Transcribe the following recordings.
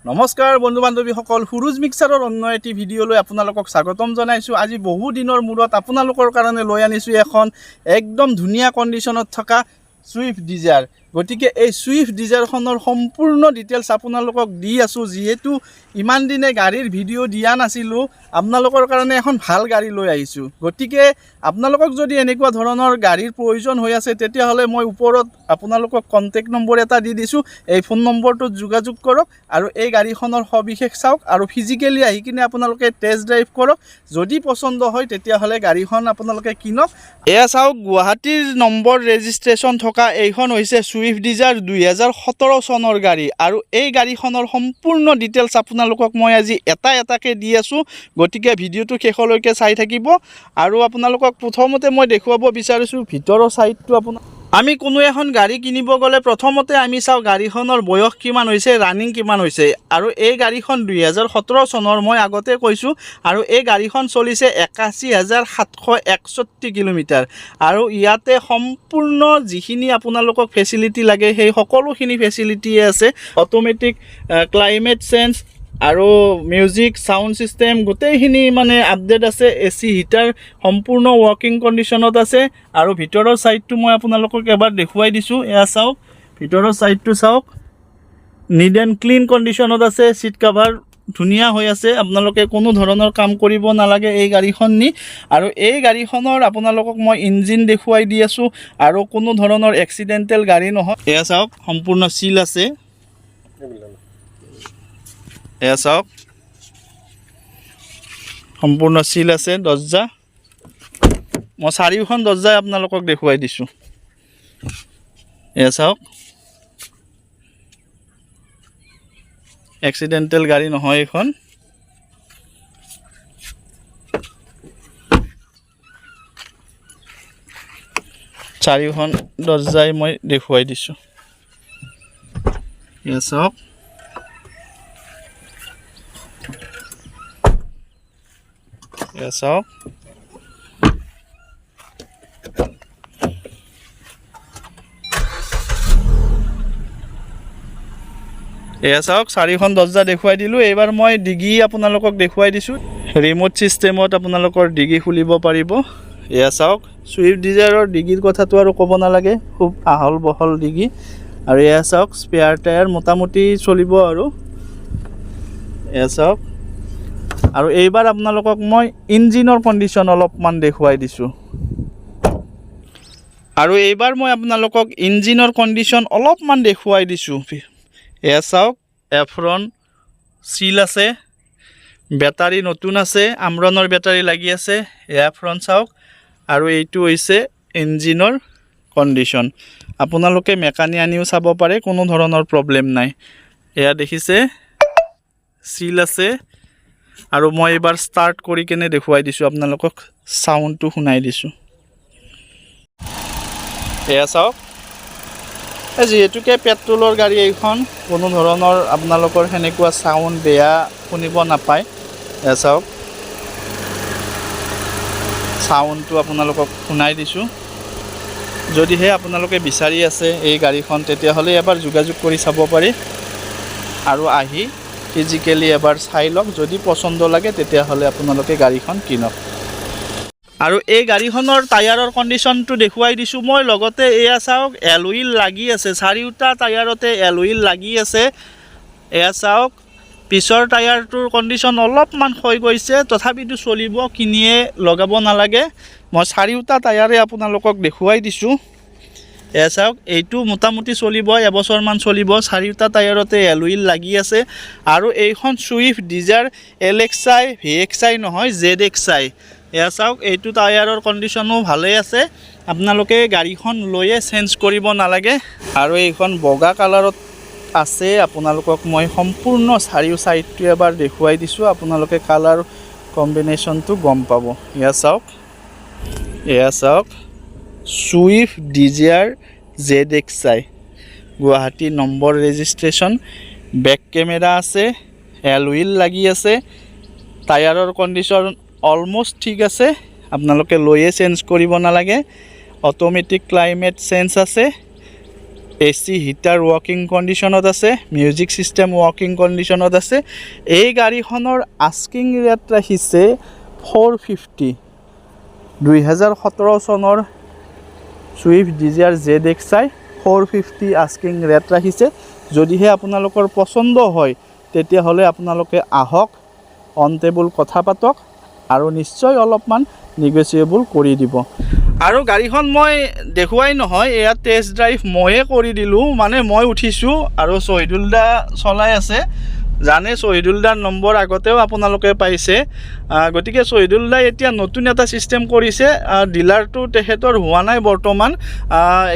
নমস্কাৰ বন্ধু বান্ধৱীসকল, সুৰুজ মিক্সাৰৰ অন্য এটি ভিডিঅ'লৈ আপোনালোকক স্বাগতম জনাইছোঁ। আজি বহু দিনৰ মূৰত আপোনালোকৰ কাৰণে লৈ আনিছোঁ এখন একদম ধুনীয়া কণ্ডিশ্যনত থকা ছুইফ্ট ডিজায়াৰ। গতিকে এই ছুইফ্ট ডিজায়াৰখনৰ সম্পূৰ্ণ ডিটেইলছ আপোনালোকক দি আছোঁ। যিহেতু ইমান দিনে গাড়ীৰ ভিডিঅ' দিয়া নাছিলোঁ, আপোনালোকৰ কাৰণে এখন ভাল গাড়ী লৈ আহিছোঁ। গতিকে আপোনালোকক যদি এনেকুৱা ধৰণৰ গাড়ীৰ প্ৰয়োজন হৈ আছে, তেতিয়াহ'লে মই ওপৰত আপোনালোকক কণ্টেক্ট নম্বৰ এটা দি দিছোঁ। এই ফোন নম্বৰটোত যোগাযোগ কৰক আৰু এই গাড়ীখনৰ সবিশেষ চাওক আৰু ফিজিকেলি আহি কিনে আপোনালোকে টেষ্ট ড্ৰাইভ কৰক। যদি পচন্দ হয় তেতিয়াহ'লে গাড়ীখন আপোনালোকে কিনক। এয়া চাওক, গুৱাহাটীৰ নম্বৰ ৰেজিষ্ট্ৰেশ্যন থকা এইখন হৈছে ছুইফ্ট ডিজায়াৰ 2017 চনৰ গাড়ী। আৰু এই গাড়ীখনৰ সম্পূৰ্ণ ডিটেইলছ আপোনালোকক মই আজি এটাকৈ দি আছোঁ। গতিকে ভিডিঅ'টো শেষলৈকে চাই থাকিব। আৰু আপোনালোকক প্ৰথমতে মই দেখুৱাব বিচাৰিছোঁ ভিতৰৰ ছাইডটো। আমি কোনো এখন গাড়ী কিনিব গ'লে প্ৰথমতে আমি চাওঁ গাড়ীখনৰ বয়স কিমান হৈছে, ৰানিং কিমান হৈছে। আৰু এই গাড়ীখন 2017 চনৰ, মই আগতে কৈছোঁ। আৰু এই গাড়ীখন চলিছে 81,761 কিলোমিটাৰ। আৰু ইয়াতে সম্পূৰ্ণ যিখিনি আপোনালোকক ফেচিলিটি লাগে সেই সকলোখিনি ফেচিলিটিয়ে আছে। অট'মেটিক ক্লাইমেট চেঞ্জ আৰু মিউজিক, চাউণ্ড ছিষ্টেম গোটেইখিনি মানে আপডেট আছে। AC হিটাৰ সম্পূৰ্ণ ৱৰ্কিং কণ্ডিশ্যনত আছে। আৰু ভিতৰৰ ছাইডটো মই আপোনালোকক এবাৰ দেখুৱাই দিছোঁ। এয়া চাওক, ভিতৰৰ ছাইডটো চাওক, নিট এণ্ড ক্লিন কণ্ডিশ্যনত আছে। ছিট কাভাৰ ধুনীয়া হৈ আছে। আপোনালোকে কোনো ধৰণৰ কাম কৰিব নালাগে এই গাড়ীখন নি। আৰু এই গাড়ীখনৰ আপোনালোকক মই ইঞ্জিন দেখুৱাই দি আছোঁ। আৰু কোনো ধৰণৰ এক্সিডেণ্টেল গাড়ী নহয়। এয়া চাওক, সম্পূৰ্ণ চিল আছে। এয়া চাওক, সম্পূৰ্ণ চিল আছে। দৰ্জা মই চাৰিওখন দৰ্জাই আপোনালোকক দেখুৱাই দিছোঁ। এয়া চাওক, এক্সিডেণ্টেল গাড়ী নহয় এইখন। চাৰিওখন দৰ্জাই মই দেখুৱাই দিছোঁ। এয়া চাওক, এয়া চাওক, এয়া চাওক, চাৰিখন দৰ্জা দেখুৱাই দিলোঁ। এইবাৰ মই ডিগি আপোনালোকক দেখুৱাই দিছোঁ। ৰিম'ট ছিষ্টেমত আপোনালোকৰ ডিগি খুলিব পাৰিব। এয়া চাওক, ছুইফ্ট ডিজায়াৰৰ ডিগিৰ কথাটো আৰু ক'ব নালাগে, খুব আহল বহল ডিগি। আৰু এয়া চাওক, স্পেয়াৰ টায়াৰ মোটামুটি চলিব। আৰু এয়া চাওক, আৰু এইবাৰ আপোনালোকক মই ইঞ্জিনৰ কণ্ডিশ্যন অলপমান দেখুৱাই দিছোঁ। আৰু এইবাৰ মই আপোনালোকক ইঞ্জিনৰ কণ্ডিশ্যন অলপমান দেখুৱাই দিছোঁ। এয়া চাওক, এফ্ৰন চিল আছে, বেটাৰী নতুন আছে, আমৰণৰ বেটাৰী লাগি আছে। এয়া ফ্ৰণ্ট চাওক। আৰু এইটো হৈছে ইঞ্জিনৰ কণ্ডিশ্যন। আপোনালোকে মেকানিক আনিও চাব পাৰে, কোনো ধৰণৰ প্ৰব্লেম নাই। এয়া দেখিছে, চিল আছে। আৰু মই এইবাৰ ষ্টাৰ্ট কৰি কেনে দেখুৱাই দিছোঁ, আপোনালোকক চাউণ্ডটো শুনাই দিছোঁ। এয়া চাওক, যিহেতুকে পেট্ৰলৰ গাড়ী এইখন, কোনো ধৰণৰ আপোনালোকৰ সেনেকুৱা চাউণ্ড বেয়া শুনিব নাপায়। এয়া চাওক, চাউণ্ডটো আপোনালোকক শুনাই দিছোঁ। যদিহে আপোনালোকে বিচাৰি আছে এই গাড়ীখন, তেতিয়াহ'লে এবাৰ যোগাযোগ কৰি চাব পাৰি। আৰু আহি ফিজিকেলি এবাৰ চাই লওক। যদি পচন্দ লাগে তেতিয়াহ'লে আপোনালোকে গাড়ীখন কিনক। আৰু এই গাড়ীখনৰ টায়াৰৰ কণ্ডিশ্যনটো দেখুৱাই দিছোঁ মই। লগতে এয়া চাওক, এলুইল লাগি আছে, চাৰিওটা টায়াৰতে এলুইল লাগি আছে। এয়া চাওক, পিছৰ টায়াৰটোৰ কণ্ডিশ্যন অলপমান হৈ গৈছে, তথাপিতো চলিব, কিনিয়ে লগাব নালাগে। মই চাৰিওটা টায়াৰে আপোনালোকক দেখুৱাই দিছোঁ। এয়া চাওক, এইটো মোটামুটি চলিব, এবছৰমান চলিব। চাৰিওটা টায়াৰতে এলুইল লাগি আছে। আৰু এইখন ছুইফ্ট ডিজায়াৰ LXi VXi নহয়, ZXi। এয়া চাওক, এইটো টায়াৰৰ কণ্ডিশ্যনো ভালেই আছে। আপোনালোকে গাড়ীখন লৈয়ে চেঞ্জ কৰিব নালাগে। আৰু এইখন বগা কালাৰত আছে। আপোনালোকক মই সম্পূৰ্ণ চাৰিও ছাইডটো এবাৰ দেখুৱাই দিছোঁ। আপোনালোকে কালাৰ কম্বিনেশ্যনটো গম পাব। এয়া চাওক, এয়া চাওক, Swift Dzire ZXi, Guwahati number registration, back camera আছে, এলুইল লাগি আছে। টায়াৰৰ কণ্ডিশ্যন অলমষ্ট ঠিক আছে। আপোনালোকে লৈয়ে চেঞ্জ কৰিব নালাগে। অট'মেটিক ক্লাইমেট চেঞ্জ আছে। AC হিটাৰ ৱৰ্কিং কণ্ডিশ্যনত আছে, মিউজিক ছিষ্টেম ৱৰ্কিং কণ্ডিশ্যনত আছে। এই গাড়ীখনৰ আস্কিং ৰেট ৰাখিছে 450। 2017 চনৰ Swift Dzire ZXi 450 asking rate ৰাখিছে। যদিহে আপোনালোকৰ পচন্দ হয় তেতিয়াহ'লে আপোনালোকে আহক, অন টেবুল কথা পাতক আৰু নিশ্চয় অলপমান নিগচিয়েবল কৰি দিব। আৰু গাড়ীখন মই দেখুৱাই নহয়, এয়া টেষ্ট ড্ৰাইভ ময়ে কৰি দিলোঁ, মানে মই উঠিছোঁ আৰু শহীদুল দা চলাই আছে। জানে শহীদুল দাৰ নম্বৰ আগতেও আপোনালোকে পাইছে। গতিকে শহীদুল দাই এতিয়া নতুন এটা ছিষ্টেম কৰিছে, ডিলাৰটো তেখেতৰ হোৱা নাই বৰ্তমান।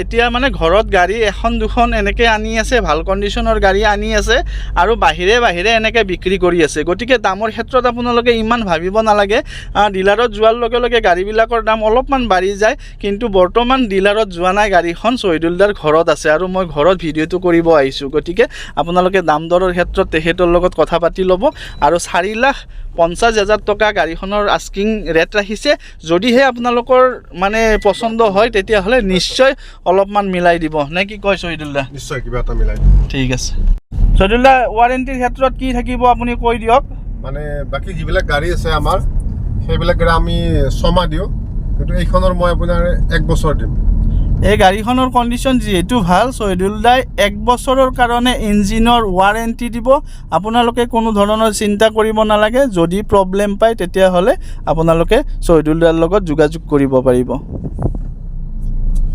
এতিয়া মানে ঘৰত গাড়ী এখন দুখন এনেকৈ আনি আছে, ভাল কণ্ডিশ্যনৰ গাড়ী আনি আছে আৰু বাহিৰে বাহিৰে এনেকৈ বিক্ৰী কৰি আছে। গতিকে দামৰ ক্ষেত্ৰত আপোনালোকে ইমান ভাবিব নালাগে। ডিলাৰত যোৱাৰ লগে লগে গাড়ীবিলাকৰ দাম অলপমান বাঢ়ি যায়, কিন্তু বৰ্তমান ডিলাৰত যোৱা নাই, গাড়ীখন শহীদুল দাৰ ঘৰত আছে আৰু মই ঘৰত ভিডিঅ'টো কৰিব আহিছোঁ। গতিকে আপোনালোকে দাম দৰৰ ক্ষেত্ৰত তেখেতৰ লগত কথা পাতি ল'ব। আৰু 4,50,000 টকা গাড়ীখনৰ আস্কিং ৰেট ৰাখিছে। যদিহে আপোনালোকৰ মানে পচন্দ হয় তেতিয়াহ'লে নিশ্চয় অলপমান মিলাই দিব, নে কি কয় শহীদুল দা? নিশ্চয় কিবা এটা মিলাই। ঠিক আছে শহীদুল দা, ৱাৰেণ্টিৰ ক্ষেত্ৰত কি থাকিব আপুনি কৈ দিয়ক। মানে বাকী যিবিলাক গাড়ী আছে আমাৰ, সেইবিলাক গাড়ী আমি 6 মাহ দিওঁ, কিন্তু এইখনৰ মই আপোনাৰ 1 বছৰ দিম। এই গাড়ীখনৰ কণ্ডিশ্যন যিহেতু ভাল, শহীদুল দাই 1 বছৰৰ কাৰণে ইঞ্জিনৰ ৱাৰেণ্টি দিব। আপোনালোকে কোনো ধৰণৰ চিন্তা কৰিব নালাগে। যদি প্ৰব্লেম পায় তেতিয়াহ'লে আপোনালোকে শহীদুল দাৰ লগত যোগাযোগ কৰিব পাৰিব।